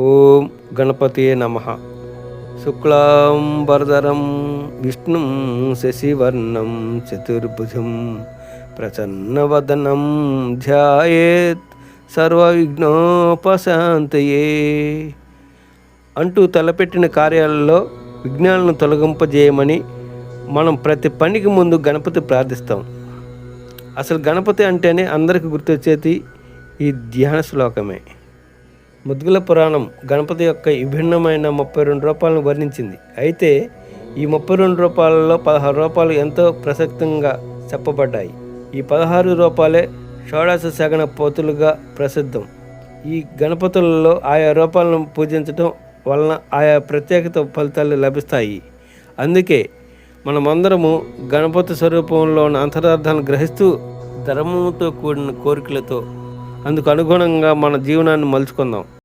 ఓం గణపతియే నమః. శుక్లాంబరధరం విష్ణుం శశివర్ణం చతుర్భుజం ప్రసన్నవదనం ధ్యాయేత్ సర్వవిఘ్నోపశాంతయే అంటూ తలపెట్టిన కార్యాలలో విఘ్నాలను తొలగింపజేయమని మనం ప్రతి పనికి ముందు గణపతి ప్రార్థిస్తాం. అసలు గణపతి అంటేనే అందరికీ గుర్తొచ్చేది ఈ ధ్యాన శ్లోకమే. ముద్గల పురాణం గణపతి యొక్క విభిన్నమైన 32 రూపాలను వర్ణించింది. అయితే ఈ 32 రూపాలలో 16 రూపాలు ఎంతో ప్రసక్తంగా చెప్పబడ్డాయి. ఈ 16 రూపాలే షోడశ శగన పోతులుగా ప్రసిద్ధం. ఈ గణపతులలో ఆయా రూపాలను పూజించడం వలన ఆయా ప్రత్యేకత ఫలితాలు లభిస్తాయి. అందుకే మనమందరము గణపతి స్వరూపంలో ఉన్న అంతరార్థాలను గ్రహిస్తూ ధర్మముతో కూడిన కోరికలతో అందుకు అనుగుణంగా మన జీవనాన్ని మలుచుకుందాం.